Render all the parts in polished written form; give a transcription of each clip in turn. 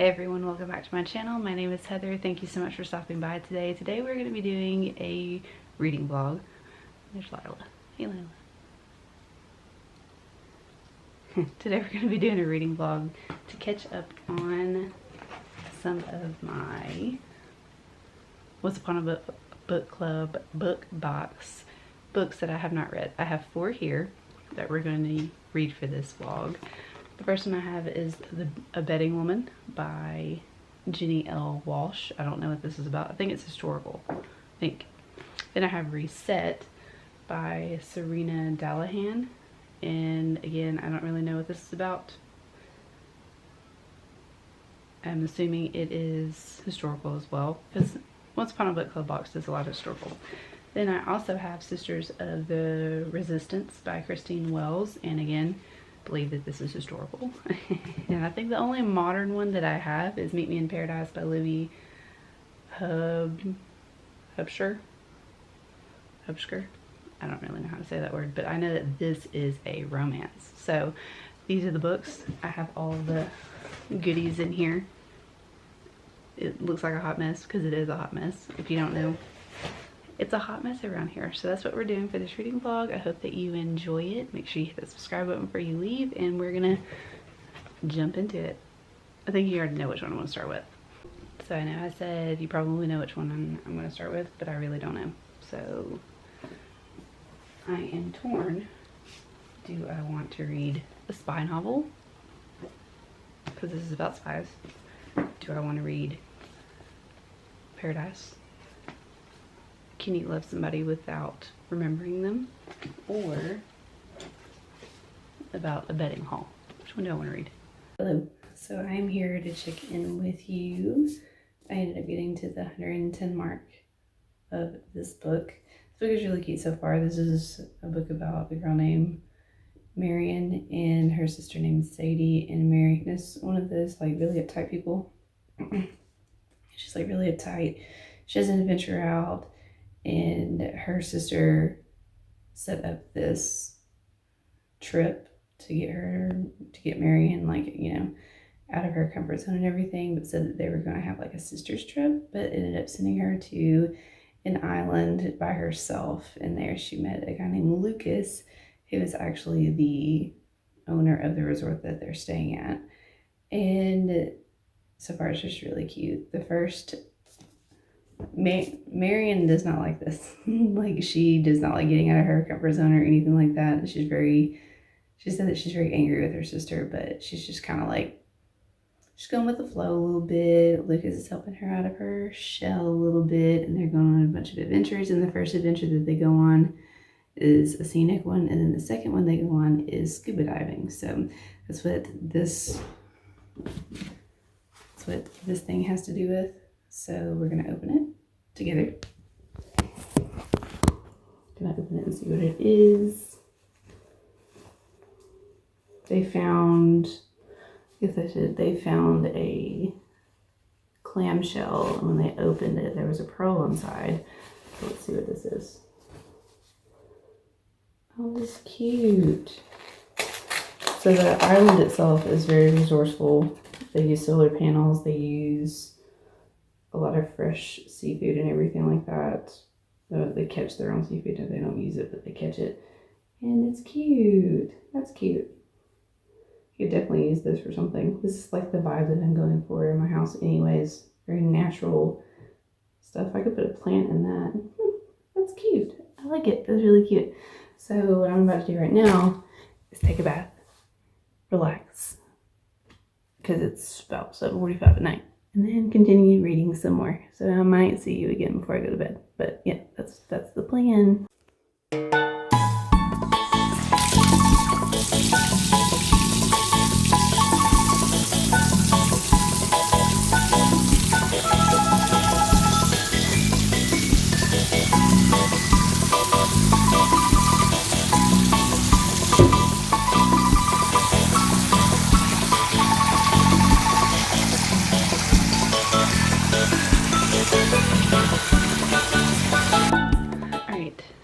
Hey everyone, welcome back to my channel. My name is Heather. Thank you so much for stopping by today. Today we're going to be doing a reading vlog. There's Lila. Hey Lila. Today we're going to be doing a reading vlog to catch up on some of my Once Upon a Book Club book box books that I have not read. I have 4 here that we're going to read for this vlog. The first one I have is A Betting Woman by Jenny L. Walsh. I don't know what this is about. I think it's historical. I think. Then I have Reset by Serena Dallahan. And again, I don't really know what this is about. I'm assuming it is historical as well, because Once Upon a Book Club box does a lot of historical. Then I also have Sisters of the Resistance by Christine Wells. And again, believe that this is historical. And I think the only modern one that I have is Meet Me in Paradise by Libby Hubscher. I don't really know how to say that word, but I know that this is a romance. So these are the books. I have all the goodies in here. It looks like a hot mess because it is a hot mess. If you don't know, it's a hot mess around here. So that's what we're doing for this reading vlog. I hope that you enjoy it. Make sure you hit the subscribe button before you leave, and we're gonna jump into it. I think you already know which one I want to start with. So I know I said you probably know which one I'm going to start with, but I really don't know. So I am torn. Do I want to read a spy novel? Because this is about spies. Do I want to read Paradise? Can you love somebody without remembering them? Or about a betting hall? Which one do I want to read? Hello. So I am here to check in with you. I ended up getting to the 110 mark of this book. This book is really cute so far. This is a book about a girl named Marion and her sister named Sadie. And Marion is one of those like really uptight people. She's like really uptight. She doesn't adventure out. And her sister set up this trip to get Marion, like, you know, out of her comfort zone and everything, but said that they were going to have like a sister's trip, but ended up sending her to an island by herself. And there she met a guy named Lucas, who is actually the owner of the resort that they're staying at. And so far it's just really cute. The first Marion does not like this. Like, she does not like getting out of her comfort zone or anything like that. She said that she's very angry with her sister, but she's just kind of like, she's going with the flow a little bit. Lucas is helping her out of her shell a little bit, and they're going on a bunch of adventures. And the first adventure that they go on is a scenic one, and then the second one they go on is scuba diving. So that's what this thing has to do with. So we're going to open it together. Gonna open it and see what it is. They found a clamshell, and when they opened it, there was a pearl inside. So let's see what this is. Oh, this is cute. So the island itself is very resourceful. They use solar panels. They use a lot of fresh seafood and everything like that. They catch their own seafood, and they don't use it, but they catch it. And it's cute. That's cute. You could definitely use this for something. This is like the vibe that I'm going for in my house anyways. Very natural stuff. I could put a plant in that. That's cute. I like it. That's really cute. So what I'm about to do right now is take a bath, relax, because it's about 7:45 at night, and then continue reading some more. So I might see you again before I go to bed. But yeah, that's the plan.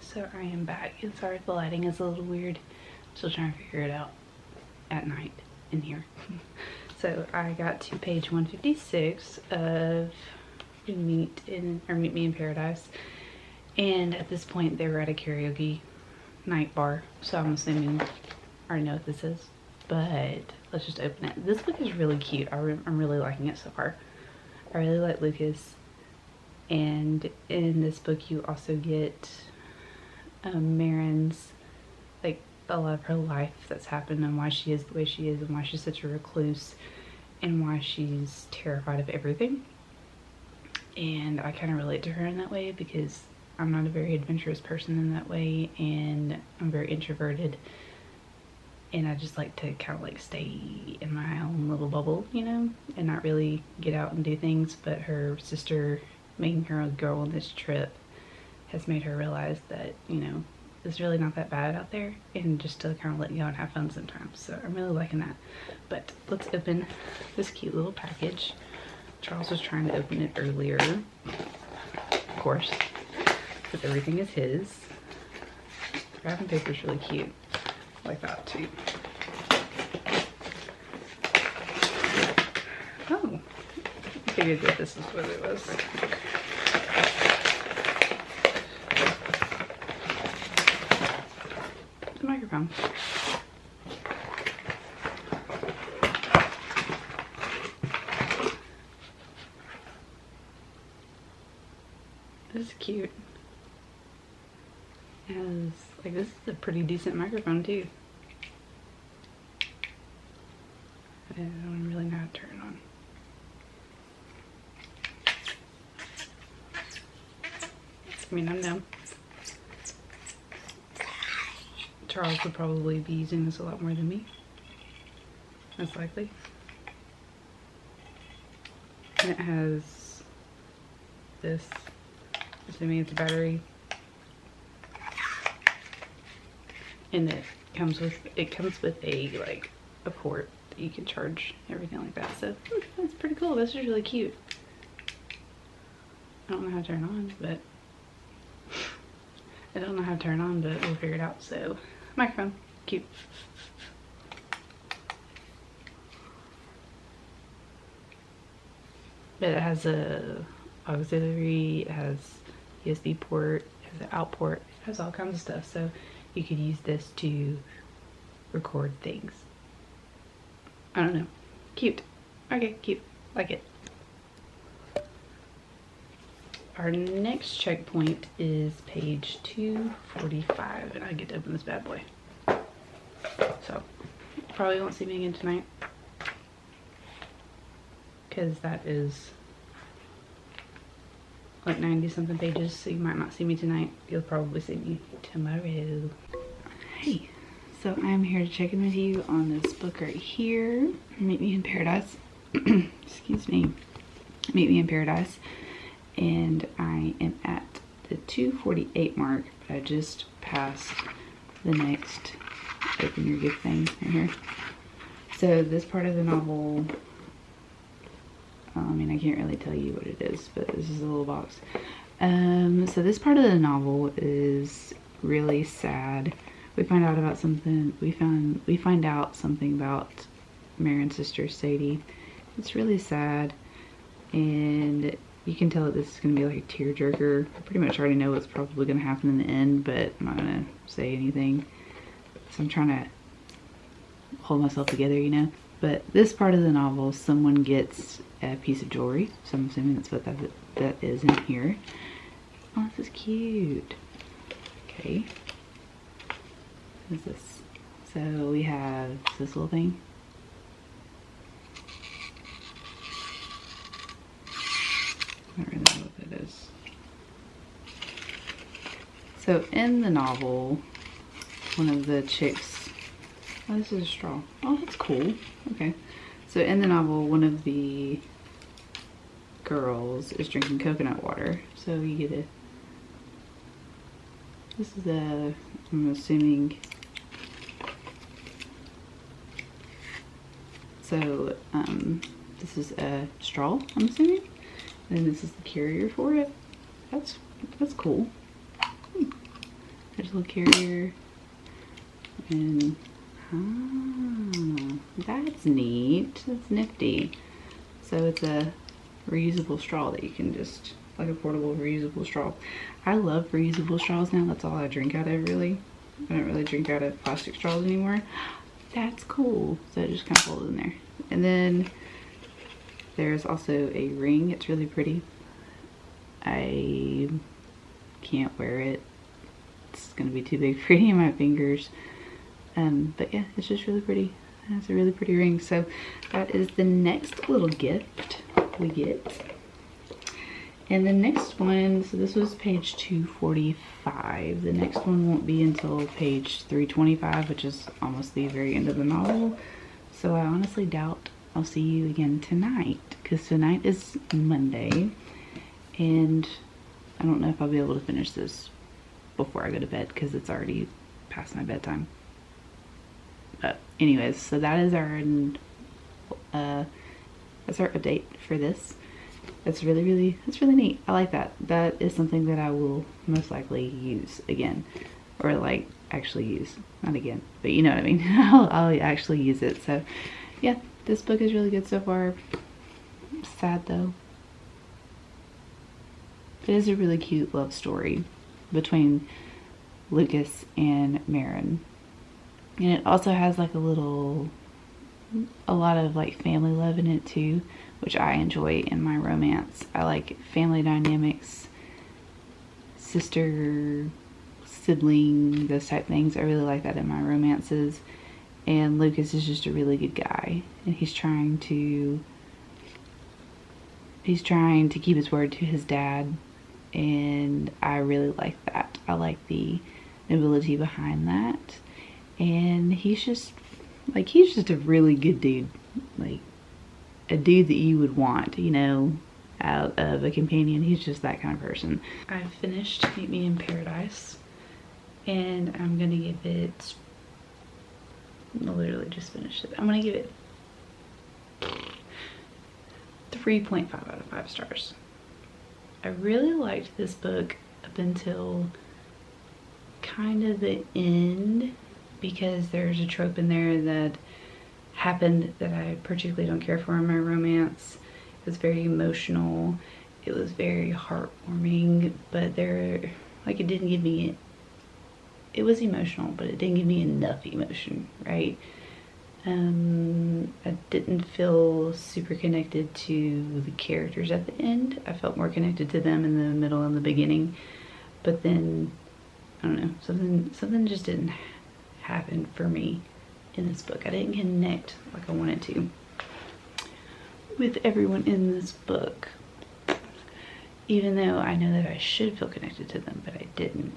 So I am back, and sorry if the lighting is a little weird. I'm still trying to figure it out at night in here. So I got to page 156 of Meet Me in Paradise, and at this point they were at a karaoke night bar, so I'm assuming I already know what this is, but let's just open it. This book is really cute. I'm really liking it so far. I really like Lucas, and in this book you also get Marin's, like, a lot of her life that's happened and why she is the way she is and why she's such a recluse and why she's terrified of everything. And I kind of relate to her in that way because I'm not a very adventurous person in that way, and I'm very introverted, and I just like to kind of like stay in my own little bubble, you know, and not really get out and do things. But her sister making her go on this trip has made her realize that, you know, it's really not that bad out there, and just to kind of let you go and have fun sometimes. So I'm really liking that. But let's open this cute little package. Charles was trying to open it earlier, of course, because everything is his. The wrapping paper is really cute. I like that too. Oh, I figured that this is what it was. The microphone. This is cute. It has, like, this is a pretty decent microphone too. I don't really know how to turn it on. I mean, I'm dumb. Charles would probably be using this a lot more than me. Most likely. And it has this, assuming it's a battery. And it comes with a, like, a port that you can charge everything like that. So that's pretty cool. This is really cute. I don't know how to turn on, but we'll figure it out. So microphone, cute. But it has a auxiliary, it has USB port, it has an out port, it has all kinds of stuff. So you could use this to record things. I don't know. Cute. Okay, cute. Like it. Our next checkpoint is page 245, and I get to open this bad boy. So, probably won't see me again tonight, because that is like 90 something pages, so you might not see me tonight. You'll probably see me tomorrow. Hey, so I'm here to check in with you on this book right here, Meet Me in Paradise. Excuse me. Meet Me in Paradise. And I am at the 248 mark, but I just passed the next open your gift thing right here. So this part of the novel, I mean, I can't really tell you what it is, but this is a little box. So this part of the novel is really sad. We find out about something. We find out something about Marin's sister Sadie. It's really sad, and you can tell that this is going to be like a tearjerker. I pretty much already know what's probably going to happen in the end, but I'm not going to say anything. So I'm trying to hold myself together, you know. But this part of the novel, someone gets a piece of jewelry. So I'm assuming that's what that is in here. Oh, this is cute. Okay. What is this? So we have this little thing. I don't really know what that is. So in the novel, one of the chicks, oh, this is a straw. Oh, that's cool. Okay. So in the novel, one of the girls is drinking coconut water. So you get a, this is a, I'm assuming, so this is a straw, I'm assuming. And this is the carrier for it. That's cool. There's a little carrier. And Oh, that's neat. That's nifty. So it's a reusable straw that you can just, like a portable reusable straw. I love reusable straws now. That's all I drink out of, really. I don't really drink out of plastic straws anymore. That's cool. So it just kind of holds in there. And then there's also a ring. It's really pretty. I can't wear it. It's gonna be too big for any of my fingers. But yeah, it's just really pretty. It's a really pretty ring. So that is the next little gift we get. And the next one, so this was page 245. The next one won't be until page 325, which is almost the very end of the novel. So I honestly doubt I'll see you again tonight, because tonight is Monday. And I don't know if I'll be able to finish this before I go to bed, because it's already past my bedtime. But anyways, so that is our update for this. It's really neat. I like that. That is something that I will most likely use again, or like actually use, not again, but you know what I mean. I'll actually use it. So yeah, this book is really good so far. Sad though. It is a really cute love story between Lucas and Marin. And it also has like a lot of like family love in it too, which I enjoy in my romance. I like family dynamics, sister, sibling, those type things. I really like that in my romances. And Lucas is just a really good guy, and he's trying to keep his word to his dad, and I really like that. I like the nobility behind that. And he's just a really good dude, like a dude that you would want, you know, out of a companion. He's just that kind of person. I've finished Meet Me in Paradise, and I'm gonna give it, I literally just finished it. I'm gonna give it 3.5 out of 5 stars. I really liked this book up until kind of the end, because there's a trope in there that happened that I particularly don't care for in my romance. It was very emotional. It was very heartwarming, but it didn't give me, it was emotional, but it didn't give me enough emotion, right? I didn't feel super connected to the characters at the end. I felt more connected to them in the middle and the beginning, but then, I don't know, something just didn't happen for me in this book. I didn't connect like I wanted to with everyone in this book, even though I know that I should feel connected to them, but I didn't.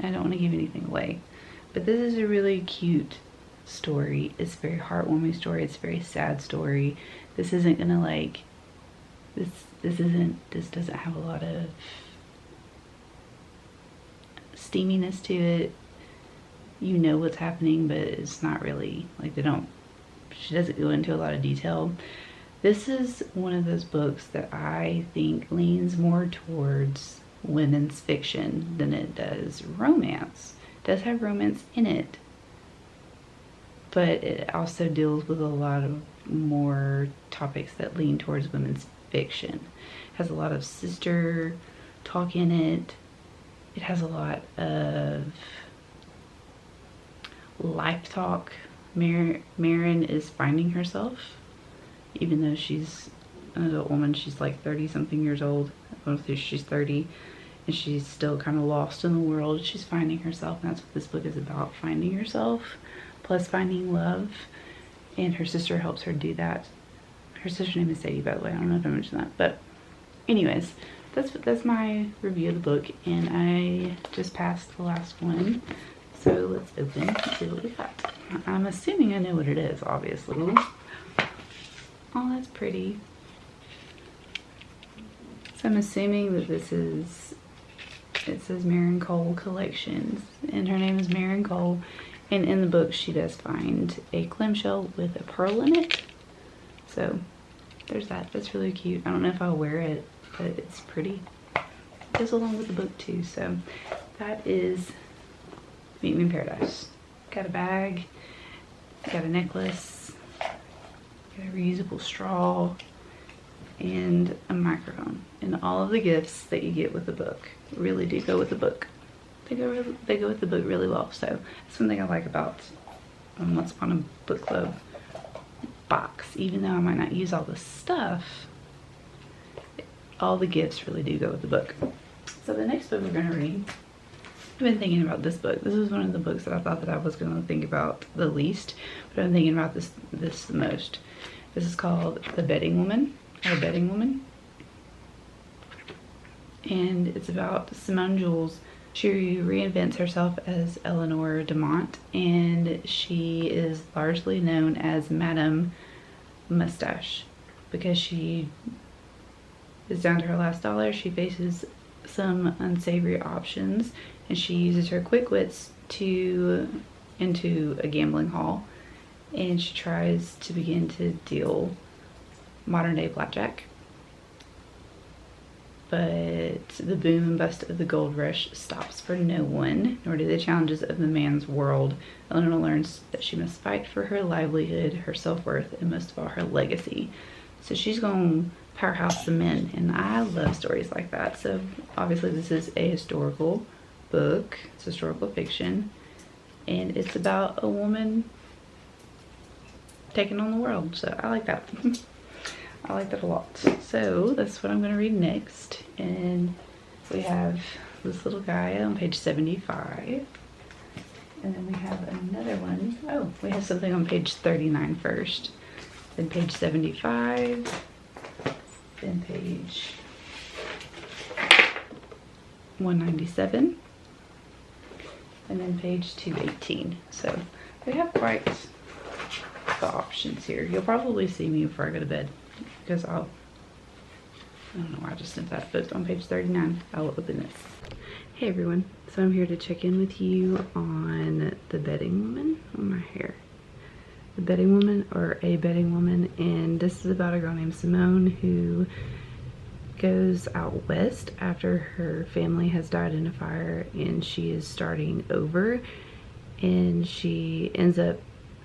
I don't want to give anything away, but this is a really cute story. It's a very heartwarming story. It's a very sad story. This isn't gonna like, this doesn't have a lot of steaminess to it. You know what's happening, but it's not really like, she doesn't go into a lot of detail. This is one of those books that I think leans more towards women's fiction than it does romance. It does have romance in it, but it also deals with a lot of more topics that lean towards women's fiction. It has a lot of sister talk in it. It has a lot of life talk. Marin is finding herself, even though she's an adult woman. She's like 30 something years old. I don't think she's 30, and she's still kind of lost in the world. She's finding herself, and that's what this book is about, finding yourself plus finding love. And her sister helps her do that. Her sister's name is Sadie, by the way. I don't know if I mentioned that, but anyways, that's my review of the book, and I just passed the last one. So let's open and see what we got. I'm assuming I know what it is, obviously. Oh, that's pretty. So I'm assuming that this is, it says Marin Cole Collections, and her name is Marin Cole. And in the book, she does find a clamshell with a pearl in it. So there's that. That's really cute. I don't know if I'll wear it, but it's pretty. It goes along with the book too. So that is Meet Me in Paradise. Got a bag, got a necklace, got a reusable straw, and a microphone. And all of the gifts that you get with the book really do go with the book. They go with the book really well. So that's one thing I like about Once Upon a Book Club box. Even though I might not use all the stuff, all the gifts really do go with the book. So the next book we're going to read, I've been thinking about this book. This was one of the books that I thought that I was going to think about the least, but I'm thinking about this the most. This is called The Betting Woman, or Betting Woman. And it's about Simone Jules. She reinvents herself as Eleanor Demont, and she is largely known as Madame Mustache because she is down to her last dollar. She faces some unsavory options, and she uses her quick wits into a gambling hall, and she tries to begin to deal modern day blackjack. But the boom and bust of the gold rush stops for no one, nor do the challenges of the man's world. Eleanor learns that she must fight for her livelihood, her self-worth, and most of all, her legacy. So she's going to powerhouse the men, and I love stories like that. So obviously this is a historical book. It's historical fiction, and it's about a woman taking on the world. So I like that. I like that a lot. So that's what I'm going to read next. And we have this little guy on page 75. And then we have another one. Oh, we have something on page 39 first. Then page 75. Then page 197. And then page 218. So we have quite the options here. You'll probably see me before I go to bed, because I don't know why I just sent that, but on page 39, I'll open this. Hey everyone, so I'm here to check in with you on The Betting Woman on my hair. The Betting Woman, or A Betting Woman, and this is about a girl named Simone who goes out west after her family has died in a fire, and she is starting over, and she ends up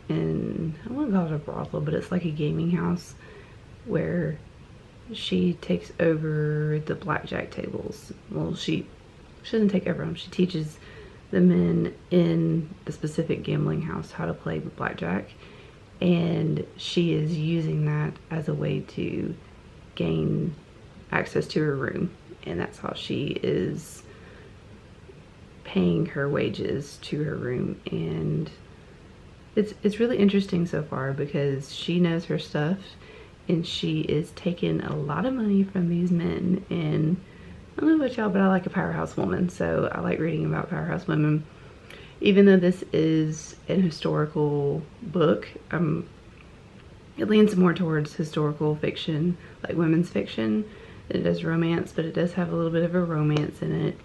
in, I wouldn't call it a brothel, but it's like a gaming house where she takes over the blackjack tables. Well, she doesn't take over them. She teaches the men in the specific gambling house how to play blackjack, and she is using that as a way to gain access to her room, and that's how she is paying her wages to her room. And it's really interesting so far because she knows her stuff, and she is taking a lot of money from these men. And I don't know about y'all, but I like a powerhouse woman, so I like reading about powerhouse women. Even though this is an historical book, it leans more towards historical fiction, like women's fiction. It does romance, but it does have a little bit of a romance in it.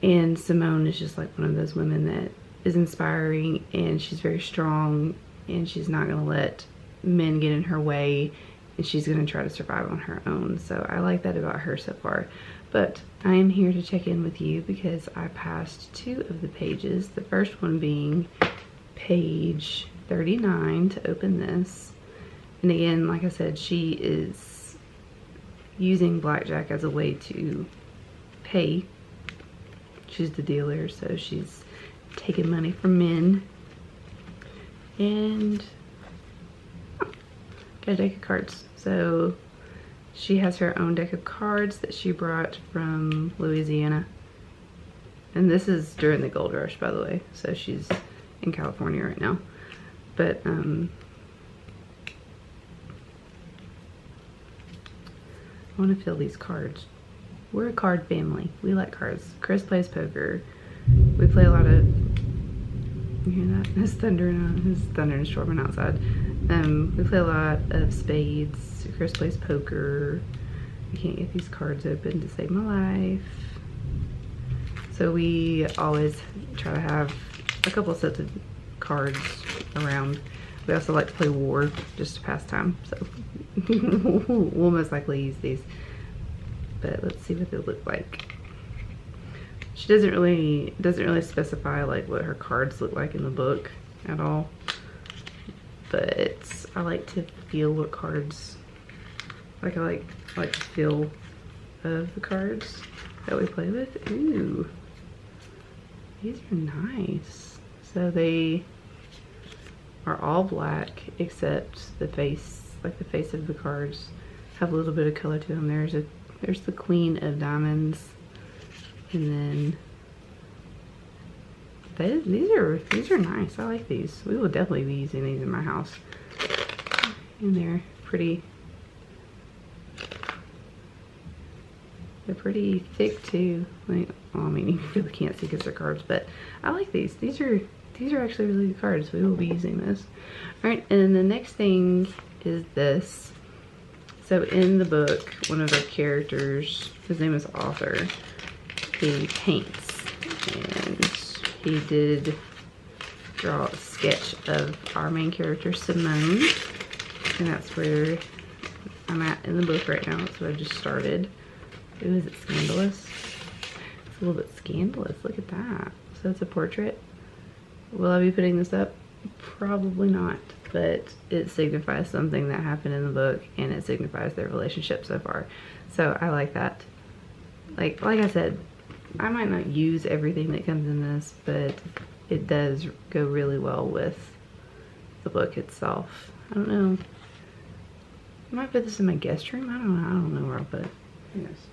And Simone is just like one of those women that is inspiring, and she's very strong, and she's not going to let men get in her way, and she's going to try to survive on her own. So I like that about her so far. But I am here to check in with you because I passed 2 of the pages, the first one being page 39 to open this. And again, like I said, she is using blackjack as a way to pay. She's the dealer, so she's taking money from men. And got a deck of cards. So she has her own deck of cards that she brought from Louisiana. And this is during the gold rush, by the way. So she's in California right now. But I want to fill these cards. We're a card family. We like cards. Chris plays poker. We play a lot of, you hear that? It's thunder and storming outside. We play a lot of spades. Chris plays poker. I can't get these cards open to save my life. So we always try to have a couple sets of cards around. We also like to play war, just to pass time. So we'll most likely use these. But let's see what they look like. She doesn't really specify like what her cards look like in the book at all. but I like to feel what cards, like I like the feel of the cards that we play with. Ooh, these are nice. So they are all black except the face, like the face of the cards have a little bit of color to them. There's the Queen of Diamonds, and then these are nice. I like these. We will definitely be using these in my house. And they're pretty thick too. Like, well, I mean, you really can't see because they're cards, but I like these. These are actually really good cards. We will be using this. All right, and then the next thing is this. So in the book, one of the characters, his name is Arthur, he paints, and he did draw a sketch of our main character, Simone, and that's where I'm at in the book right now. That's what I just started. Ooh, is it scandalous? It's a little bit scandalous. Look at that. So it's a portrait. Will I be putting this up? Probably not, but it signifies something that happened in the book, and it signifies their relationship so far. So I like that. Like I said, I might not use everything that comes in this, but it does go really well with the book itself. I don't know. I might put this in my guest room. I don't know where I'll put it. Who knows?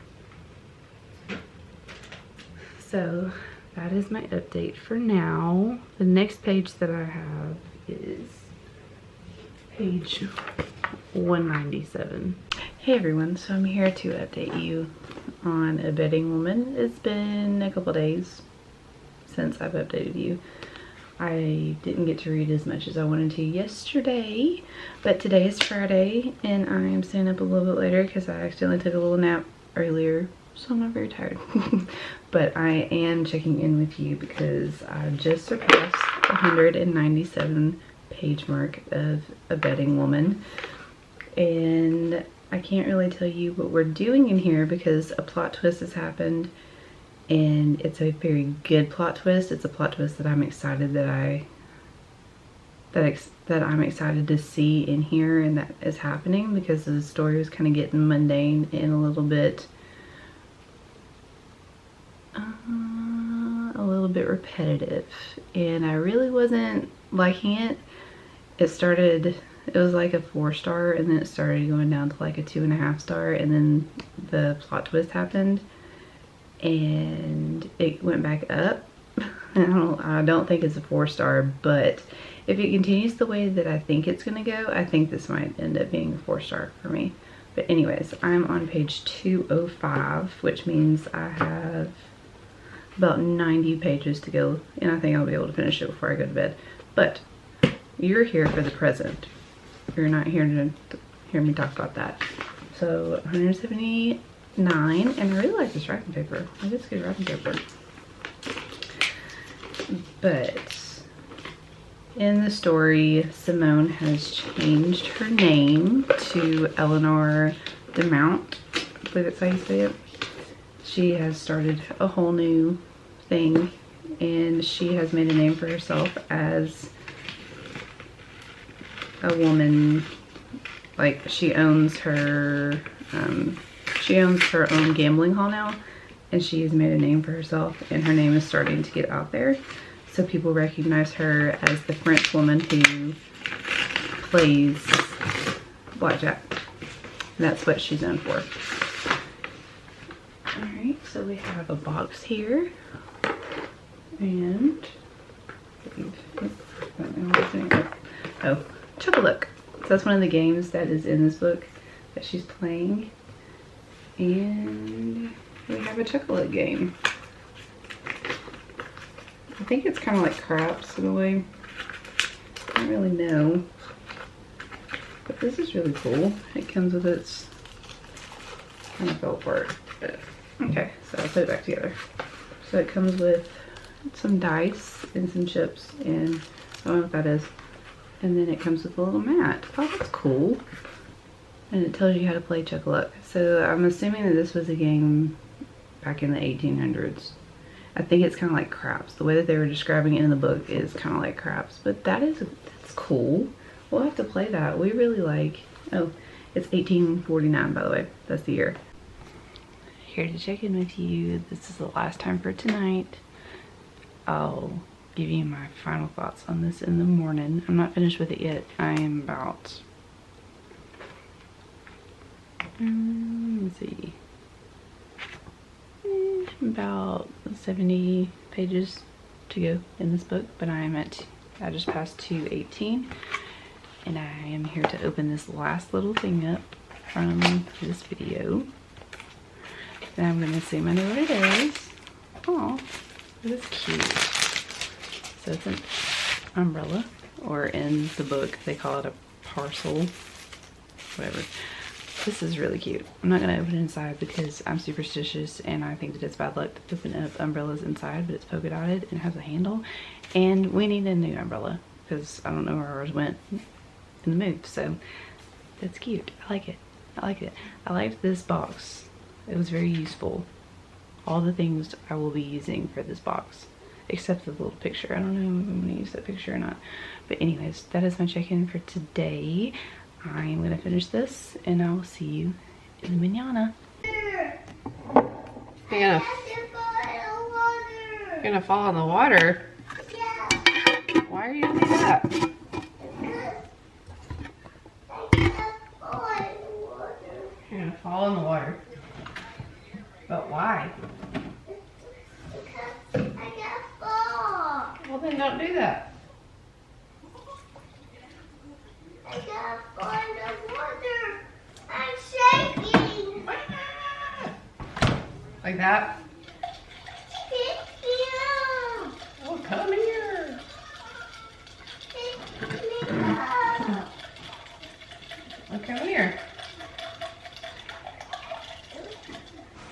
So that is my update for now. The next page that I have is page 197. Hey everyone, so I'm here to update you on A Bedding Woman. It's been a couple days since I've updated you. I didn't get to read as much as I wanted to yesterday, but today is Friday and I am staying up a little bit later because I accidentally took a little nap earlier, so I'm not very tired. But I am checking in with you because I just surpassed the 197 page mark of A Bedding Woman, and I can't really tell you what we're doing in here because a plot twist has happened, and it's a very good plot twist. It's a plot twist that I'm excited that I'm excited to see in here, and that is happening because the story was kind of getting mundane and a little bit repetitive, and I really wasn't liking it. It was like a 4-star, and then it started going down to like a 2.5 star, and then the plot twist happened and it went back up. I don't think it's a 4-star, but if it continues the way that I think it's gonna go, I think this might end up being a 4-star for me. But anyways, I'm on page 205, which means I have about 90 pages to go, and I think I'll be able to finish it before I go to bed. But you're here for the present. You're not here to hear me talk about that. So 179, and I really like this wrapping paper. I think it's good wrapping paper. But in the story, Simone has changed her name to Eleanor DeMount. I believe that's how you say it. She has started a whole new thing, and she has made a name for herself as a woman. Like, she owns her own gambling hall now, and she has made a name for herself, and her name is starting to get out there. So people recognize her as the French woman who plays blackjack. And that's what she's known for. Alright, so we have a box here. And oh, Chuck-a-Look. So that's one of the games that is in this book that she's playing. And we have a Chuck-a-Look game. I think it's kind of like craps in a way. I don't really know. But this is really cool. It comes with its, kind of fell apart. But, okay, so I'll put it back together. So it comes with some dice and some chips, and I don't know what that is. And then it comes with a little mat. Oh, that's cool. And it tells you how to play Chuck-a-Look. So I'm assuming that this was a game back in the 1800s. I think it's kind of like craps. The way that they were describing it in the book is kind of like craps, but that's cool. We'll have to play that. We really like, oh, it's 1849, by the way. That's the year. Here to check in with you. This is the last time for tonight. I'll give you my final thoughts on this in the morning. I'm not finished with it yet. I am about, let's see, about 70 pages to go in this book, but I just passed 218, and I am here to open this last little thing up from this video. And I'm gonna zoom into what it is. Oh, it is cute. So it's an umbrella, or in the book they call it a parcel, whatever. This is really cute. I'm not gonna open it inside because I'm superstitious and I think that it's bad luck to open up umbrellas inside, but it's polka dotted and has a handle. And we need a new umbrella because I don't know where ours went in the move. So that's cute. I like it. I like it. I liked this box. It was very useful. All the things I will be using for this box, except the little picture. I don't know if I'm gonna use that picture or not. But anyways, that is my check-in for today. I'm gonna finish this and I will see you in the manana. You're gonna fall in the water? Yeah. Why are you gonna do that? You're gonna fall in the water. But why? Because I got fall. Well then don't do that. I got fall in the water. I'm shaking. Like that? Pick me up. Oh, come here. Pick me up. Oh, come here.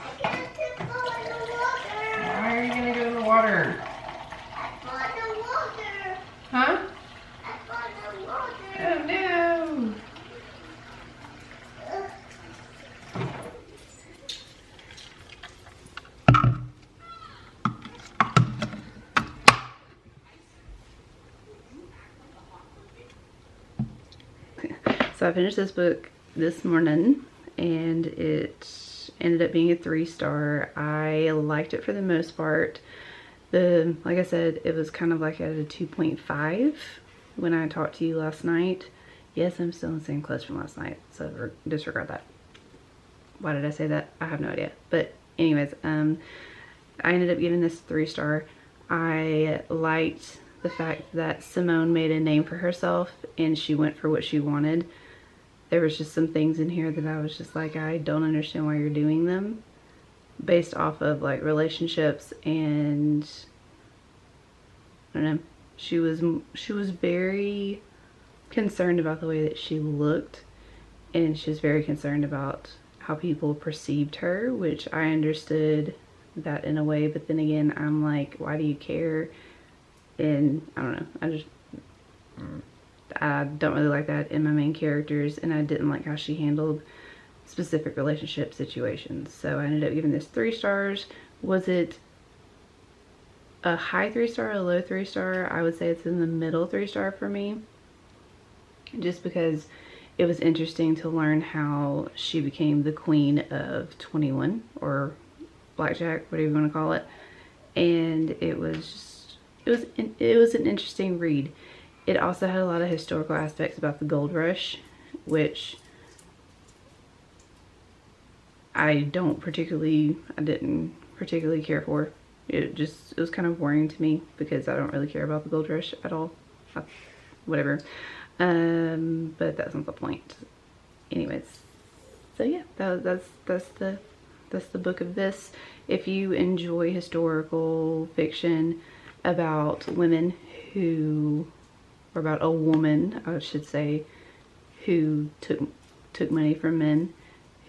I got to fall in the water. Why are you gonna go in the water? I fall in the water. Huh? I fall in the water. Oh no. So I finished this book this morning and it ended up being a 3-star. I liked it for the most part. Like I said, it was kind of like at a 2.5 when I talked to you last night. Yes, I'm still in the same clothes from last night, so disregard that. Why did I say that? I have no idea. But anyways, I ended up giving this 3-star. I liked the fact that Simone made a name for herself and she went for what she wanted. There was just some things in here that I was just like, I don't understand why you're doing them, based off of like relationships, and I don't know. She was very concerned about the way that she looked, and she was very concerned about how people perceived her, which I understood that in a way, but then again, I'm like, why do you care? And I don't know, I don't really like that in my main characters, and I didn't like how she handled specific relationship situations. So I ended up giving this 3 stars. Was it a high 3-star, a low 3-star? I would say it's in the middle 3-star for me, just because it was interesting to learn how she became the queen of 21, or blackjack, whatever you want to call it. And it was an interesting read. It also had a lot of historical aspects about the gold rush, which I didn't particularly care for. It was kind of boring to me because I don't really care about the gold rush at all. Whatever. But that's not the point. Anyways, so yeah, that's the book of this. If you enjoy historical fiction about women who, or about a woman, I should say, who took money from men,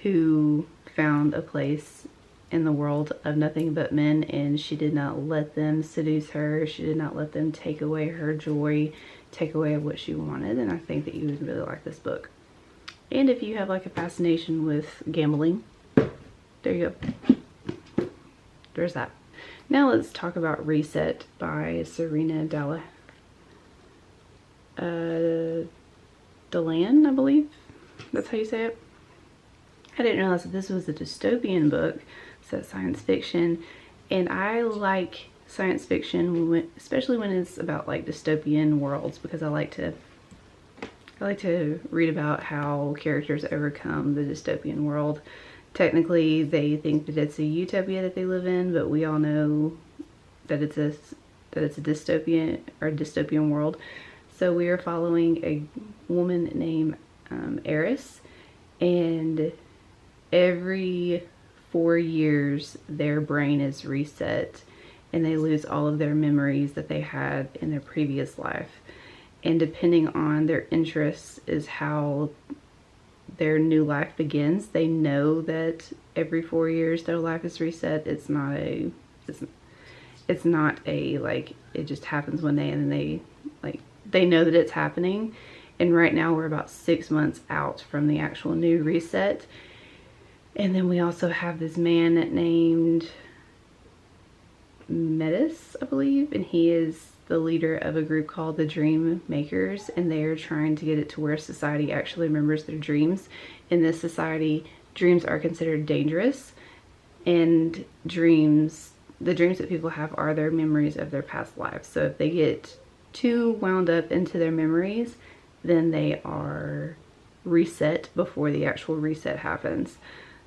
who found a place in the world of nothing but men, and she did not let them seduce her. She did not let them take away her joy, take away what she wanted. And I think that you would really like this book. And if you have like a fascination with gambling, there you go. There's that. Now let's talk about Reset by Serena Deland, I believe. That's how you say it. I didn't realize that this was a dystopian book, so science fiction. And I like science fiction, especially when it's about like dystopian worlds, because I like to read about how characters overcome the dystopian world. Technically, they think that it's a utopia that they live in, but we all know that it's a dystopian world. So we are following a woman named Eris, and every 4 years their brain is reset and they lose all of their memories that they had in their previous life. And depending on their interests is how their new life begins. They know that every 4 years their life is reset. It's not a like it just happens one day and then they know that it's happening. And right now we're about 6 months out from the actual new reset. And then we also have this man named Metis, I believe, and he is the leader of a group called the Dream Makers, and they are trying to get it to where society actually remembers their dreams. In this society, dreams are considered dangerous, and the dreams that people have are their memories of their past lives. So if they get too wound up into their memories, then they are reset before the actual reset happens.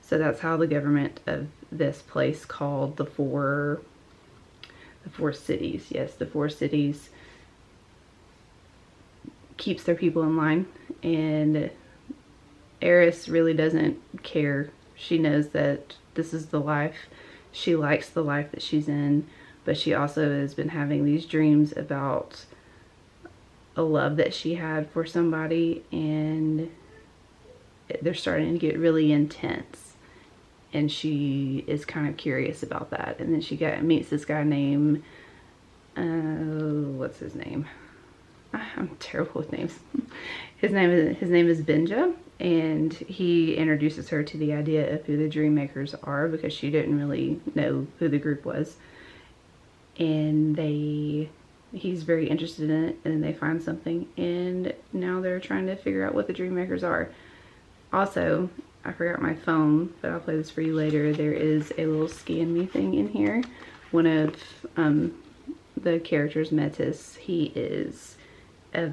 So that's how the government of this place called the four cities. Yes, the 4 cities keeps their people in line. And Eris really doesn't care. She knows that this is the life. She likes the life that she's in, but she also has been having these dreams about a love that she had for somebody, and they're starting to get really intense. And she is kind of curious about that. And then she meets this guy named, what's his name? I'm terrible with names. His name is Benja, and he introduces her to the idea of who the Dream Makers are, because she didn't really know who the group was. And he's very interested in it, and then they find something, and now they're trying to figure out what the Dream Makers are. Also, I forgot my phone, but I'll play this for you later. There is a little scan me thing in here. One of the characters, Metis, he is a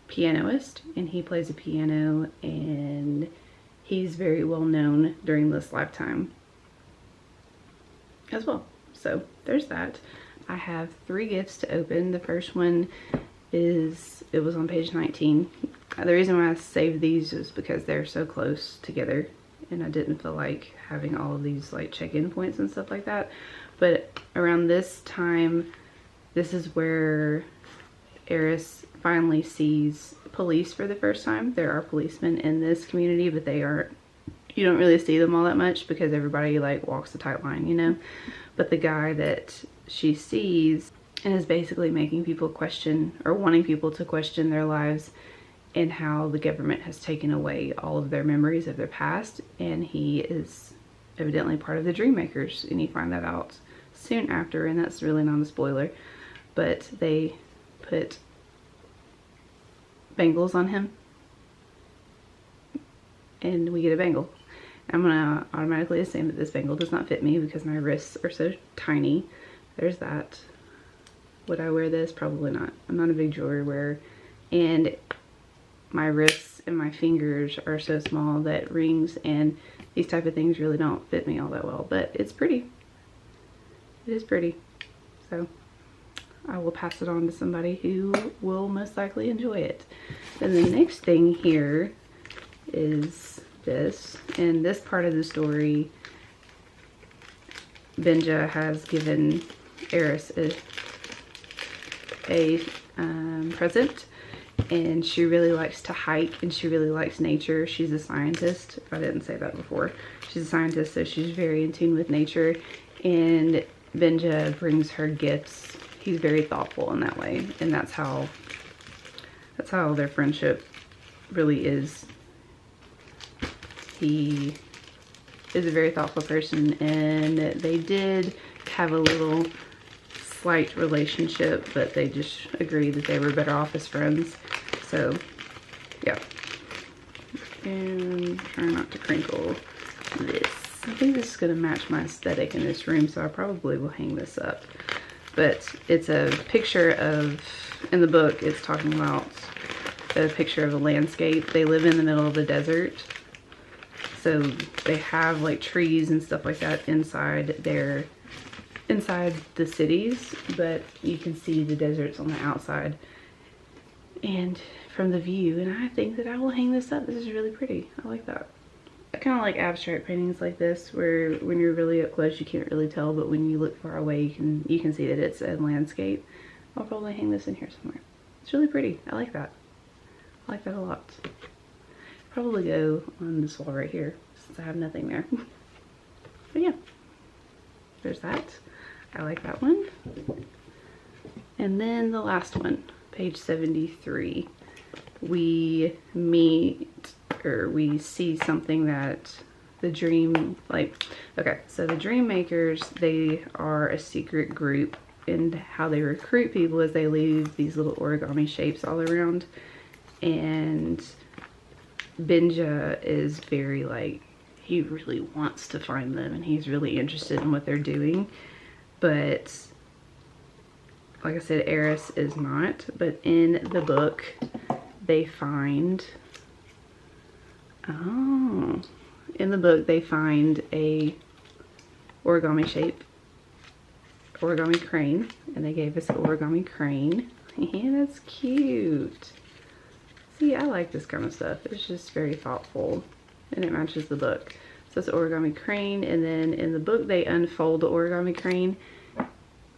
pianist, and he plays a piano, and he's very well known during this lifetime as well. So there's that. I have 3 gifts to open. The first one is, it was on page 19. The reason why I saved these is because they're so close together, and I didn't feel like having all of these like check-in points and stuff like that. But around this time, this is where Eris finally sees police for the first time. There are policemen in this community, but you don't really see them all that much because everybody like walks the tight line, you know? But the guy that she sees and is basically making people question, or wanting people to question their lives, and how the government has taken away all of their memories of their past. And he is evidently part of the Dream Makers, and you find that out soon after, and that's really not a spoiler. But they put bangles on him, and we get a bangle. I'm gonna automatically assume that this bangle does not fit me because my wrists are so tiny. There's that. Would I wear this? Probably not. I'm not a big jewelry wearer, and my wrists and my fingers are so small that rings and these type of things really don't fit me all that well, but it's pretty. It is pretty. So I will pass it on to somebody who will most likely enjoy it. Then the next thing here is this, and this part of the story, Benja has given Eris a present, and she really likes to hike, and she really likes nature. She's a scientist, if I didn't say that before. She's a scientist, so she's very in tune with nature, and Benja brings her gifts. He's very thoughtful in that way, and that's how their friendship really is. He is a very thoughtful person, and they did have a little slight relationship, but they just agreed that they were better off as friends. So yeah, And try not to crinkle this. I think this is going to match my aesthetic in this room, so I probably will hang this up. But it's a picture of, in the book, it's talking about a picture of a landscape. They live in the middle of the desert. So they have like trees and stuff like that inside the cities, but you can see the deserts on the outside and from the view. And I think that I will hang this up. This is really pretty. I like that. I kind of like abstract paintings like this, where when you're really up close you can't really tell, but when you look far away you can see that it's a landscape. I'll probably hang this in here somewhere. It's really pretty. I like that. I like that a lot. Probably go on this wall right here since I have nothing there. But yeah, there's that. I like that one. And then the last one, page 73, we see something that the dream, okay, so the dream makers, they are a secret group, and how they recruit people is they leave these little origami shapes all around. And Benja is very he really wants to find them and he's really interested in what they're doing. But like I said, Eris is not. But in the book, they find, in the book they find a origami shape, origami crane, and they gave us an origami crane. Yeah, that's cute. See, I like this kind of stuff. It's just very thoughtful and it matches the book. So it's an origami crane, and then in the book they unfold the origami crane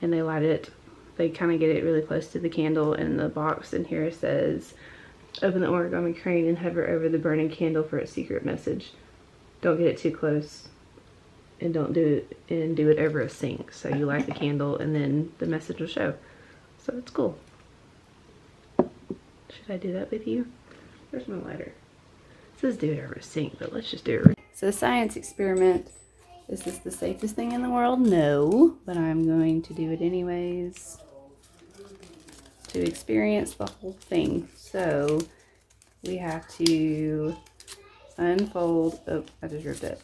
and they light it. They kind of get it really close to the candle in the box, and here it says, open the origami crane and hover over the burning candle for its secret message. Don't get it too close and don't do it over a sink. So you light the candle and then the message will show. So it's cool. Should I do that with you? Where's my lighter? It says do it over a sink, but let's just do it. So the science experiment, is this the safest thing in the world? No, but I'm going to do it anyways to experience the whole thing. So we have to unfold, oh, I just ripped it.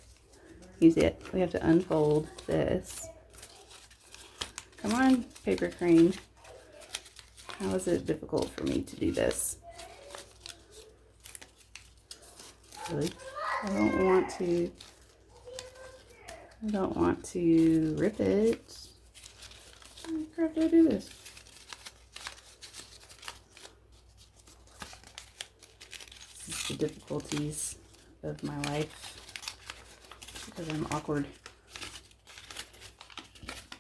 You see it? We have to unfold this. Come on, paper crane. How is it difficult for me to do this? Really? I don't want to rip it. How the crap do I do this? This is the difficulties of my life because I'm awkward.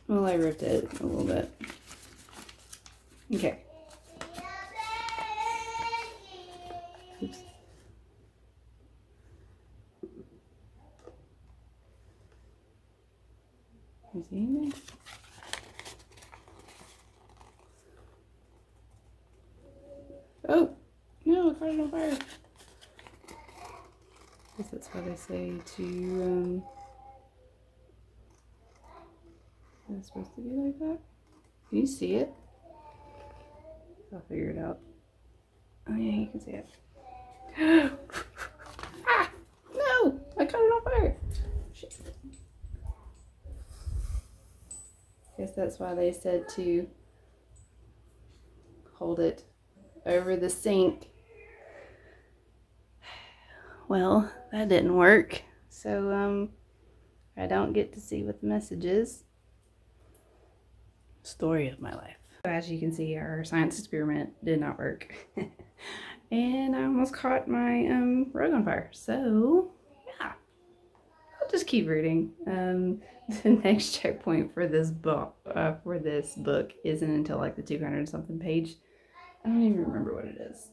Well, I ripped it a little bit. Okay. Oops. You see anything? Oh! No, I caught it on fire. I guess that's why they say to, is it supposed to be like that? Can you see it? I'll figure it out. Oh yeah, you can see it. Ah! No! I caught it on fire! Shit. Guess that's why they said to hold it over the sink. Well, that didn't work. So, I don't get to see what the message is. Story of my life. As you can see, our science experiment did not work. And I almost caught my rug on fire. So, yeah. I'll just keep reading. The next checkpoint for this book isn't until like the 200 something page. I don't even remember what it is.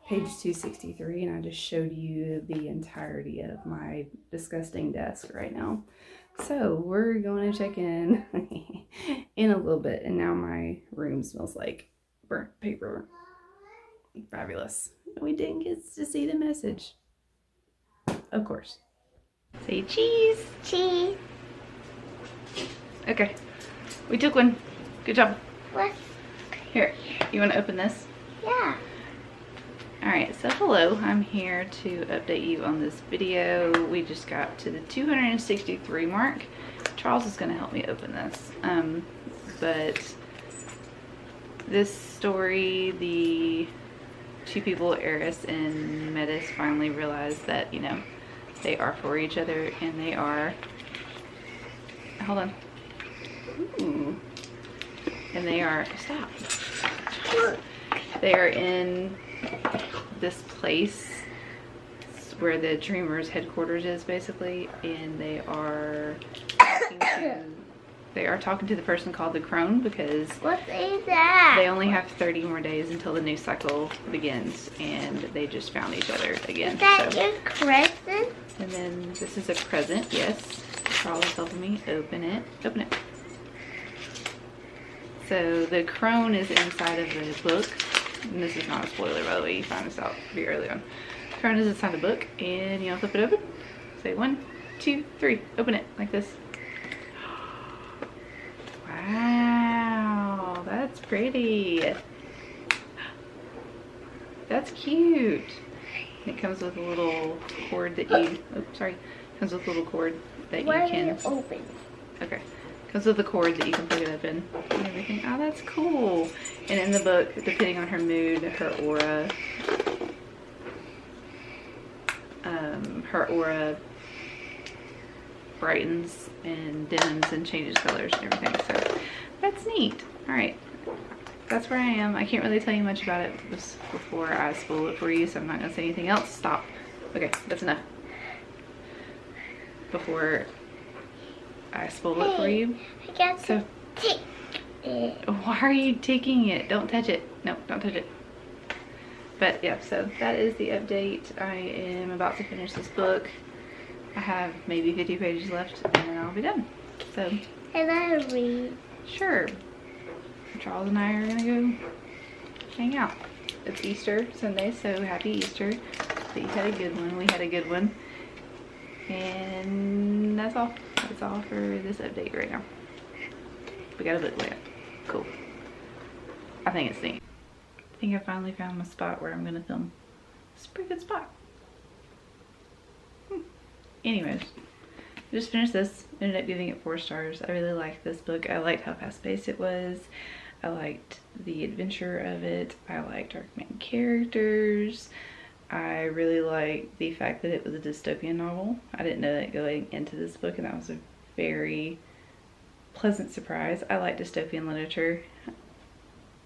Page 263, and I just showed you the entirety of my disgusting desk right now. So we're going to check in in a little bit, and now my room smells like burnt paper. Fabulous. We didn't get to see the message. Of course. Say cheese. Cheese. Okay. We took one. Good job. What? Here. You want to open this? Yeah. Alright, so hello, I'm here to update you on this video. We just got to the 263 mark. Charles is going to help me open this. But this story, the two people, Eris and Metis, finally realize that, you know, they are for each other, and they are, hold on. Ooh. And they are, stop. They are in this place where the Dreamers headquarters is, basically, and they are talking to the person called the Crone, because What is that? they only have 30 more days until the new cycle begins, and they just found each other again. Is that your present? And then this is a present, yes. Charles is helping me open it. Open it. So the Crone is inside of the book. And this is not a spoiler, by the way. You find this out pretty early on. The Crone is inside the book, and you know, flip it open. Say 1, 2, 3. Open it like this. Wow, that's pretty. That's cute. It comes with a little cord that you. Oh, sorry. Comes with a little cord that you can open. Okay. Comes with a cord that you can plug it open and everything. Oh, that's cool. And in the book, depending on her mood, her aura brightens and dims and changes colors and everything. So that's neat. All right. That's where I am. I can't really tell you much about it before I spoil it for you, so I'm not going to say anything else. Stop. Okay, that's enough. Before I spoil it for you. I got So, to take it. why are you taking it? Don't touch it. No, don't touch it. But yeah, so that is the update. I am about to finish this book. I have maybe 50 pages left, and then I'll be done. So, Can I read? sure. Charles and I are gonna go hang out. It's Easter Sunday, so happy Easter. That you had a good one. We had a good one. And that's all. That's all for this update right now. We got a book layout. Cool. I think it's neat. I think I finally found my spot where I'm gonna film. It's a pretty good spot. Anyways, I just finished this. Ended up giving it 4 stars. I really liked this book. I liked how fast-paced it was. I liked the adventure of it. I liked our main characters. I really liked the fact that it was a dystopian novel. I didn't know that going into this book, and that was a very pleasant surprise. I like dystopian literature,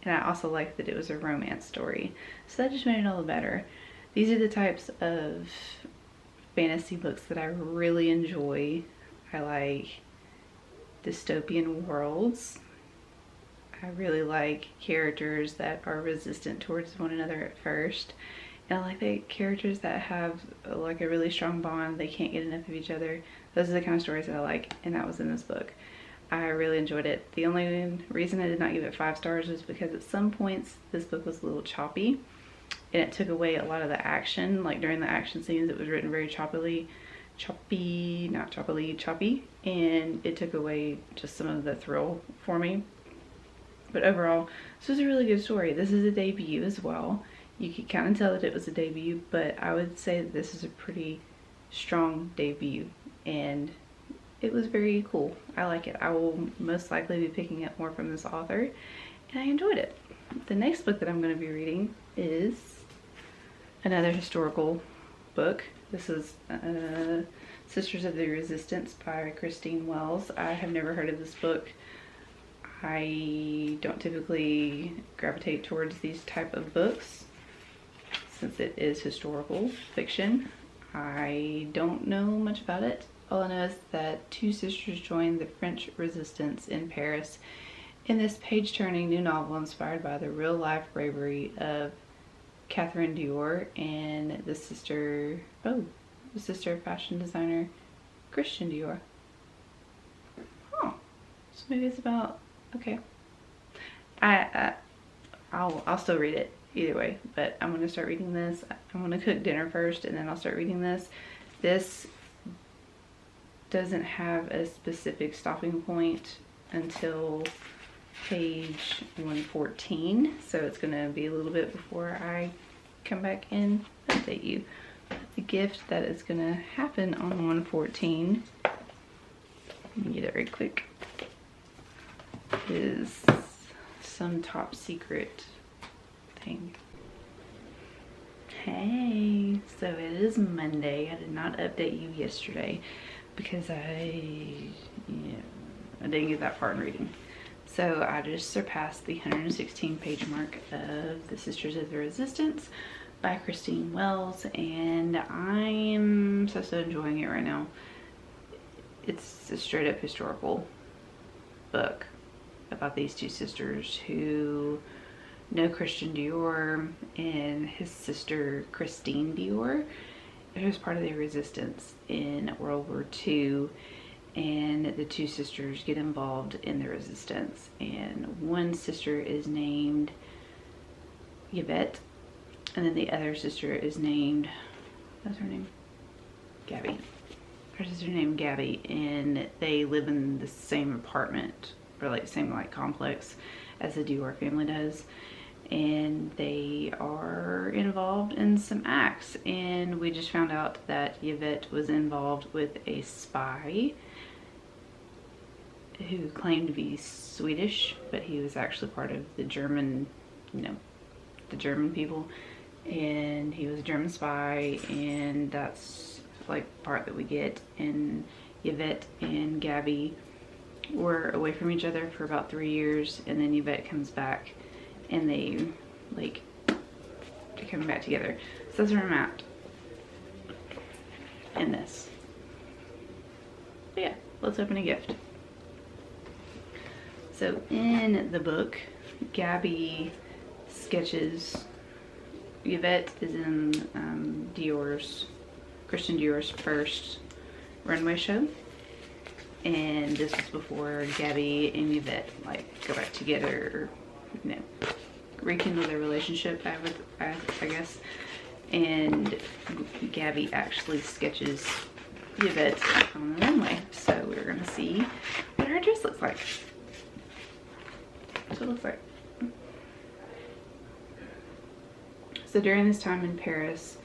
and I also liked that it was a romance story. So that just made it all the better. These are the types of fantasy books that I really enjoy. I like dystopian worlds. I really like characters that are resistant towards one another at first. And I like the characters that have like a really strong bond. They can't get enough of each other. Those are the kind of stories that I like, and that was in this book. I really enjoyed it. The only reason I did not give it 5 stars was because at some points this book was a little choppy, and it took away a lot of the action. Like during the action scenes, it was written very choppy, and it took away just some of the thrill for me. But overall, this was a really good story. This is a debut as well. You could kind of tell that it was a debut, but I would say that this is a pretty strong debut, and it was very cool. I like it. I will most likely be picking up more from this author, and I enjoyed it. The next book that I'm going to be reading is another historical book. This is Sisters of the Resistance by Christine Wells. I have never heard of this book. I don't typically gravitate towards these type of books since it is historical fiction. I don't know much about it. All I know is that 2 sisters joined the French resistance in Paris in this page-turning new novel inspired by the real-life bravery of Catherine Dior and the sister of fashion designer Christian Dior. Oh, so maybe it's about, okay. I'll still read it either way, but I'm gonna start reading this. I'm gonna cook dinner first, and then I'll start reading this. This doesn't have a specific stopping point until page 114, so it's gonna be a little bit before I come back and update you. The gift that is gonna happen on 114, let me get it right quick, is some top secret thing. Hey, so it is Monday. I did not update you yesterday because I didn't get that far in reading. So I just surpassed the 116 page mark of The Sisters of the Resistance by Christine Wells, and I'm so enjoying it right now. It's a straight up historical book about these two sisters who know Christian Dior and his sister Christine Dior, who was part of the resistance in World War II. And the two sisters get involved in the resistance, and one sister is named Yvette, and then the other sister is named, what's her name? Gabby. Her sister named Gabby, and they live in the same apartment, or like same like complex as the Dior family does, and they are involved in some acts. And we just found out that Yvette was involved with a spy who claimed to be Swedish, but he was actually part of the German, the German people, and he was a German spy, and that's like part that we get. And Yvette and Gabby were away from each other for about 3 years, and then Yvette comes back, and they're coming back together. So that's where I'm at in this. But yeah, let's open a gift. So in the book, Gabby sketches, Yvette is in Christian Dior's first runway show, and this was before Gabby and Yvette like go back together, or rekindle their relationship, I guess. And Gabby actually sketches Yvette on the runway, so we're gonna see what her dress looks like. That's what it looks like. So during this time in Paris,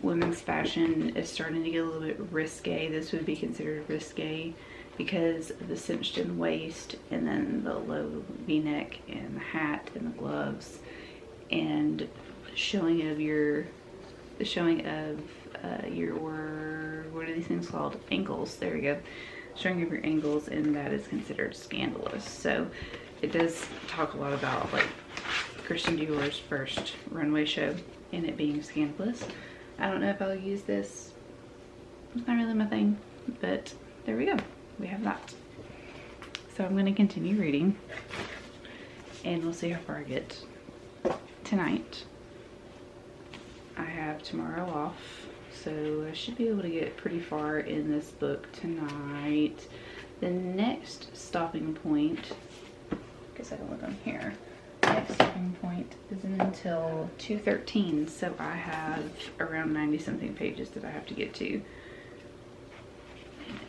women's fashion is starting to get a little bit risque. This would be considered risque because of the cinched in waist, and then the low v-neck, and the hat, and the gloves, and showing of your what are these things called? Ankles. There we go. Showing of your ankles, and that is considered scandalous. So it does talk a lot about like Christian Dior's first runway show and it being scandalous. I don't know if I'll use this. It's not really my thing, but there we go. We have that. So I'm going to continue reading, and we'll see how far I get tonight. I have tomorrow off, so I should be able to get pretty far in this book tonight. The next stopping point, I guess I don't look on here. The next stopping point isn't until 2:13, so I have around 90 something pages that I have to get to.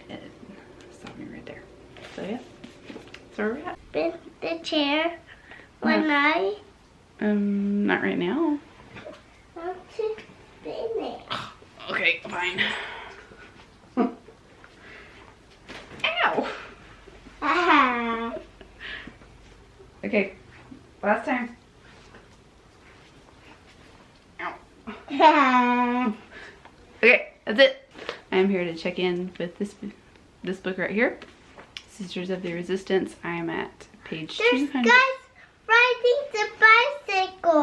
And stop me right there. So yeah, that's where we're at. The chair one night. Not right now. I want to spin it. Okay, fine. Ow! Ah. Okay, last time. Ow. Ah. Okay, that's it. I'm here to check in with this book right here, Sisters of the Resistance. I am at page There's 200. guys riding the bicycle.